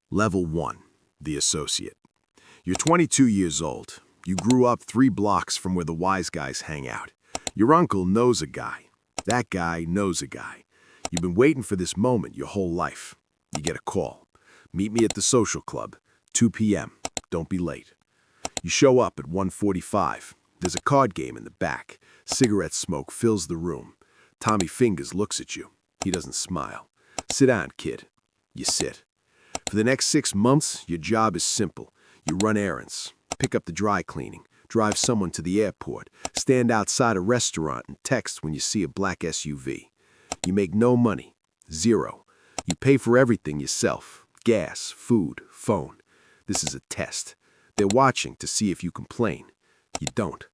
Level 1. The Associate. You're 22 years old. You grew up 3 blocks from where the wise guys hang out. Your uncle knows a guy. That guy knows a guy. You've been waiting for this moment your whole life. You get a call. Meet me at the social club, 2 p.m. Don't be late. You show up at 1:45. There's a card game in the back. Cigarette smoke fills the room. Tommy Fingers looks at you. He doesn't smile. Sit down, kid. You sit. For the next 6 months, your job is simple. You run errands, pick up the dry cleaning, drive someone to the airport, stand outside a restaurant and text when you see a black SUV. You make no money. Zero. You pay for everything yourself. Gas, food, phone. This is a test. They're watching to see if you complain. You don't.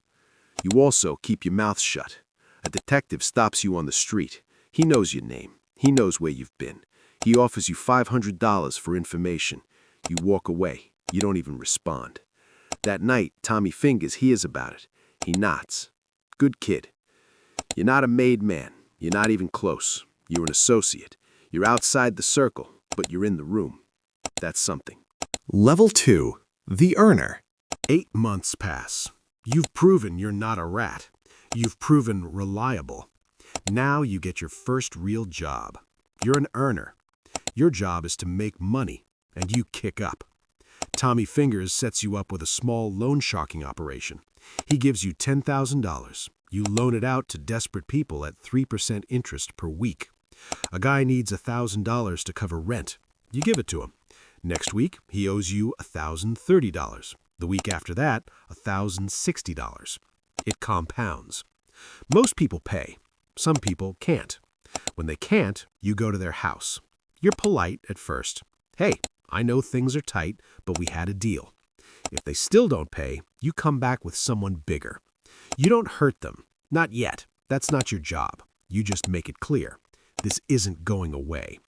You also keep your mouth shut. A detective stops you on the street. He knows your name. He knows where you've been. He offers you $500 for information. You walk away. You don't even respond. That night, Tommy Fingers hears about it. He nods. Good kid. You're not a made man. You're not even close. You're an associate. You're outside the circle, but you're in the room. That's something. Level 2. The Earner. 8 months pass. You've proven you're not a rat. You've proven reliable. Now you get your first real job. You're an earner. Your job is to make money, and you kick up. Tommy Fingers sets you up with a small loan sharking operation. He gives you $10,000. You loan it out to desperate people at 3% interest per week. A guy needs $1,000 to cover rent. You give it to him. Next week, he owes you $1,030. The week after that, $1,060. It compounds. Most people pay. Some people can't. When they can't, you go to their house. You're polite at first. Hey, I know things are tight, but we had a deal. If they still don't pay, you come back with someone bigger. You don't hurt them. Not yet. That's not your job. You just make it clear. This isn't going away.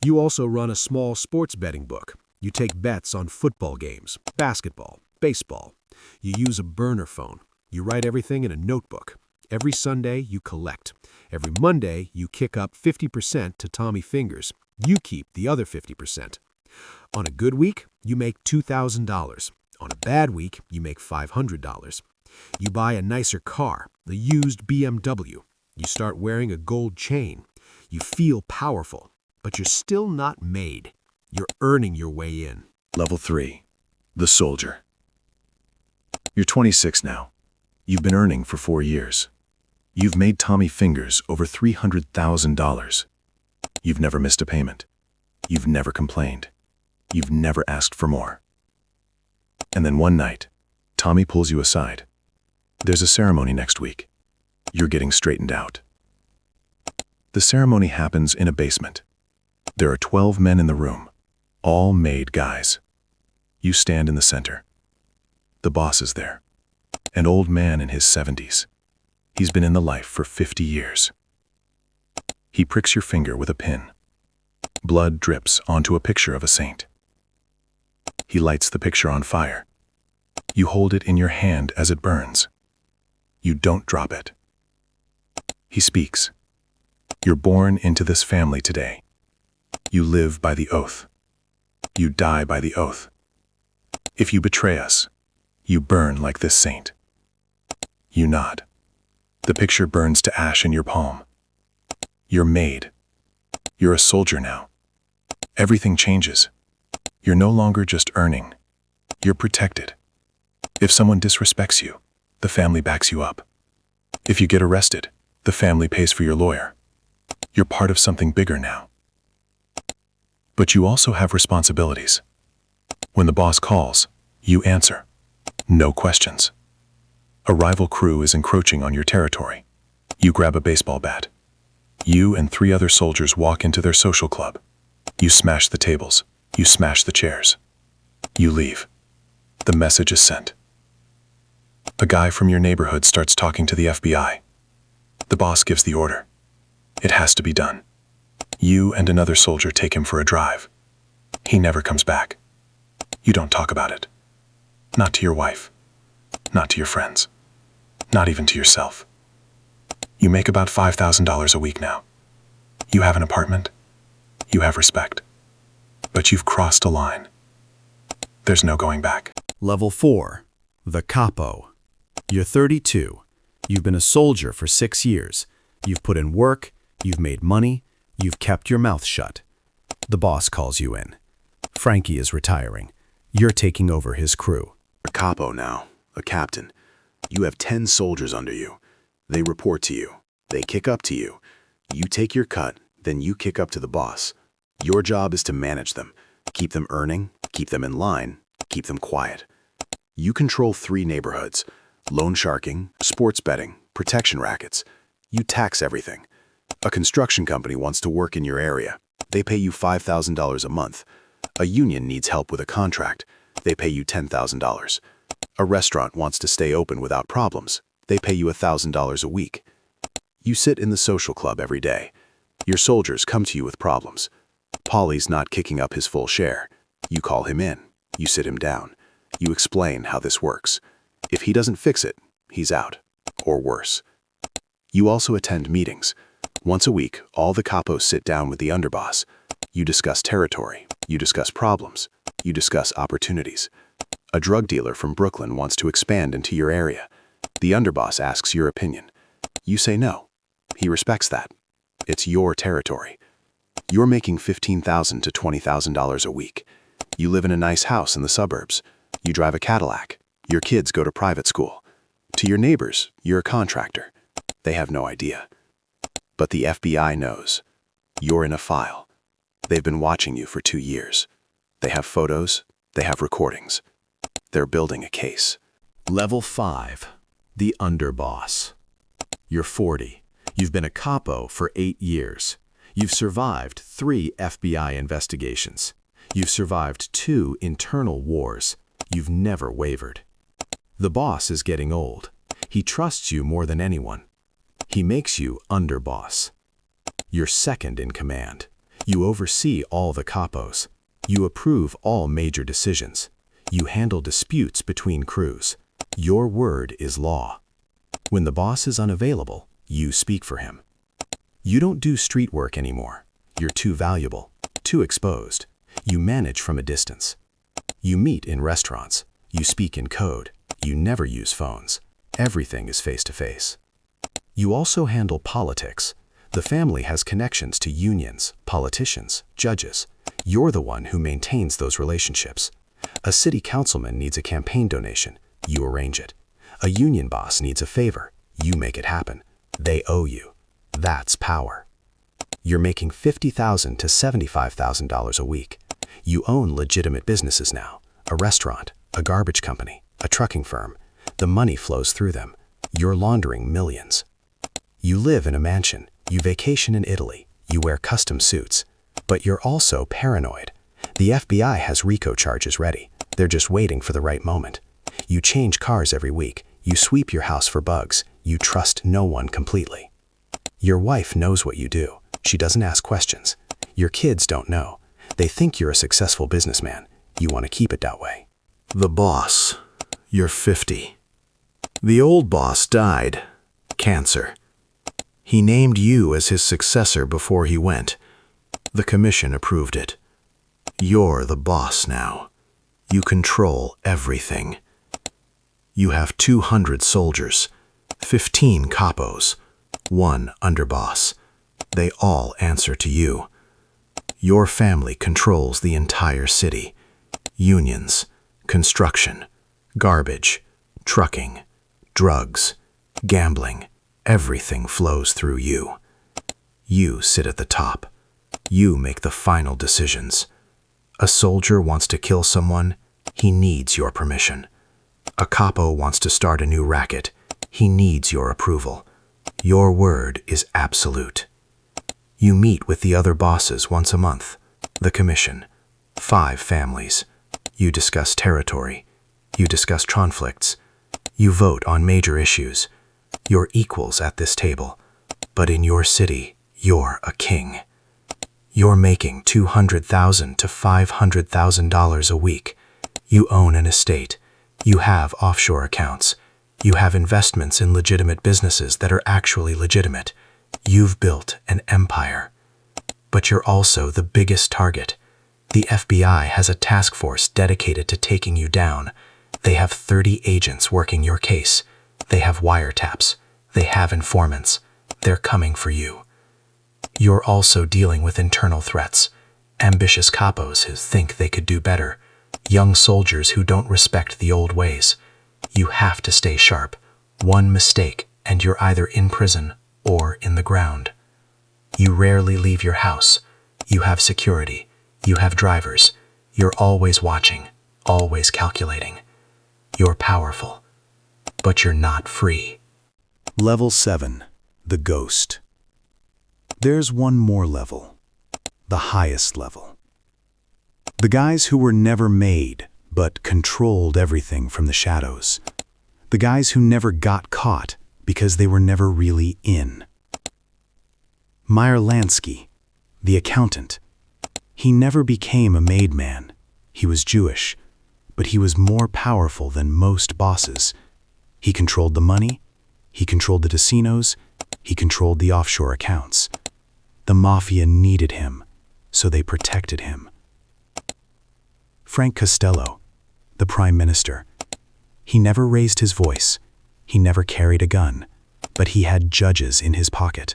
You also run a small sports betting book. You take bets on football games, basketball, baseball. You use a burner phone. You write everything in a notebook. Every Sunday, you collect. Every Monday, you kick up 50% to Tommy Fingers. You keep the other 50%. On a good week, you make $2,000. On a bad week, you make $500. You buy a nicer car, a used BMW. You start wearing a gold chain. You feel powerful, but you're still not made. You're earning your way in. Level 3. The Soldier. You're 26 now. You've been earning for 4 years. You've made Tommy Fingers over $300,000. You've never missed a payment. You've never complained. You've never asked for more. And then one night, Tommy pulls you aside. There's a ceremony next week. You're getting straightened out. The ceremony happens in a basement. There are 12 men in the room, all made guys. You stand in the center. The boss is there, an old man in his 70s. He's been in the life for 50 years. He pricks your finger with a pin. Blood drips onto a picture of a saint. He lights the picture on fire. You hold it in your hand as it burns. You don't drop it. He speaks. You're born into this family today. You live by the oath. You die by the oath. If you betray us, you burn like this saint. You nod. The picture burns to ash in your palm. You're made. You're a soldier now. Everything changes. You're no longer just earning. You're protected. If someone disrespects you, the family backs you up. If you get arrested, the family pays for your lawyer. You're part of something bigger now. But you also have responsibilities. When the boss calls, you answer. No questions. A rival crew is encroaching on your territory. You grab a baseball bat. You and 3 other soldiers walk into their social club. You smash the tables. You smash the chairs. You leave. The message is sent. A guy from your neighborhood starts talking to the FBI. The boss gives the order. It has to be done. You and another soldier take him for a drive. He never comes back. You don't talk about it. Not to your wife. Not to your friends. Not even to yourself. You make about $5,000 a week now. You have an apartment. You have respect. But you've crossed a line. There's no going back. Level 4. The Capo. You're 32. You've been a soldier for 6 years. You've put in work, you've made money, you've kept your mouth shut. The boss calls you in. Frankie is retiring. You're taking over his crew. A capo now, a captain. You have 10 soldiers under you. They report to you. They kick up to you. You take your cut, then you kick up to the boss. Your job is to manage them, keep them earning, keep them in line, keep them quiet. You control 3 neighborhoods: loan sharking, sports betting, protection rackets. You tax everything. A construction company wants to work in your area. They pay you $5,000 a month. A union needs help with a contract. They pay you $10,000. A restaurant wants to stay open without problems. They pay you $1,000 a week. You sit in the social club every day. Your soldiers come to you with problems. Polly's not kicking up his full share. You call him in. You sit him down. You explain how this works. If he doesn't fix it, he's out. Or worse. You also attend meetings. Once a week, all the capos sit down with the underboss. You discuss territory. You discuss problems. You discuss opportunities. A drug dealer from Brooklyn wants to expand into your area. The underboss asks your opinion. You say no. He respects that. It's your territory. You're making $15,000 to $20,000 a week. You live in a nice house in the suburbs. You drive a Cadillac. Your kids go to private school. To your neighbors, you're a contractor. They have no idea. But the FBI knows. You're in a file. They've been watching you for 2 years. They have photos. They have recordings. They're building a case. Level 5. The Underboss. You're 40. You've been a capo for 8 years. You've survived 3 FBI investigations. You've survived 2 internal wars. You've never wavered. The boss is getting old. He trusts you more than anyone. He makes you underboss. You're second in command. You oversee all the capos. You approve all major decisions. You handle disputes between crews. Your word is law. When the boss is unavailable, you speak for him. You don't do street work anymore. You're too valuable, too exposed. You manage from a distance. You meet in restaurants. You speak in code. You never use phones. Everything is face-to-face. You also handle politics. The family has connections to unions, politicians, judges. You're the one who maintains those relationships. A city councilman needs a campaign donation. You arrange it. A union boss needs a favor. You make it happen. They owe you. That's power. You're making $50,000 to $75,000 a week. You own legitimate businesses now. A restaurant, a garbage company, a trucking firm. The money flows through them. You're laundering millions. You live in a mansion. You vacation in Italy. You wear custom suits. But you're also paranoid. The FBI has RICO charges ready. They're just waiting for the right moment. You change cars every week. You sweep your house for bugs. You trust no one completely. Your wife knows what you do. She doesn't ask questions. Your kids don't know. They think you're a successful businessman. You want to keep it that way. The boss. You're 50. The old boss died. Cancer. He named you as his successor before he went. The commission approved it. You're the boss now. You control everything. You have 200 soldiers, 15 capos, 1 underboss. They all answer to you. Your family controls the entire city. Unions, construction, garbage, trucking, drugs, gambling, everything flows through you. You sit at the top. You make the final decisions. A soldier wants to kill someone, he needs your permission. A capo wants to start a new racket, he needs your approval. Your word is absolute. You meet with the other bosses once a month. The commission. 5 families. You discuss territory. You discuss conflicts. You vote on major issues. You're equals at this table. But in your city, you're a king. You're making $200,000 to $500,000 a week. You own an estate. You have offshore accounts. You have investments in legitimate businesses that are actually legitimate. You've built an empire. But you're also the biggest target. The FBI has a task force dedicated to taking you down. They have 30 agents working your case. They have wiretaps. They have informants. They're coming for you. You're also dealing with internal threats. Ambitious capos who think they could do better. Young soldiers who don't respect the old ways. You have to stay sharp. One mistake and you're either in prison or in the ground. You rarely leave your house. You have security. You have drivers. You're always watching, always calculating. You're powerful, but you're not free. Level 7. The Ghost. There's one more level. The highest level. The guys who were never made, but controlled everything from the shadows. The guys who never got caught because they were never really in. Meyer Lansky, the accountant. He never became a made man. He was Jewish, but he was more powerful than most bosses. He controlled the money, he controlled the casinos, he controlled the offshore accounts. The Mafia needed him, so they protected him. Frank Costello, the Prime Minister. He never raised his voice, he never carried a gun, but he had judges in his pocket,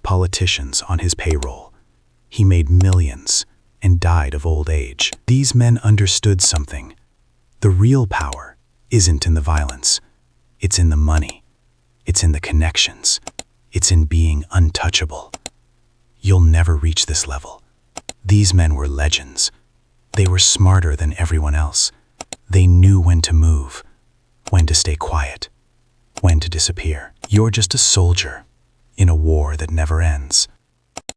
politicians on his payroll. He made millions and died of old age. These men understood something. The real power isn't in the violence. It's in the money. It's in the connections. It's in being untouchable. You'll never reach this level. These men were legends. They were smarter than everyone else. They knew when to move, when to stay quiet, when to disappear. You're just a soldier in a war that never ends.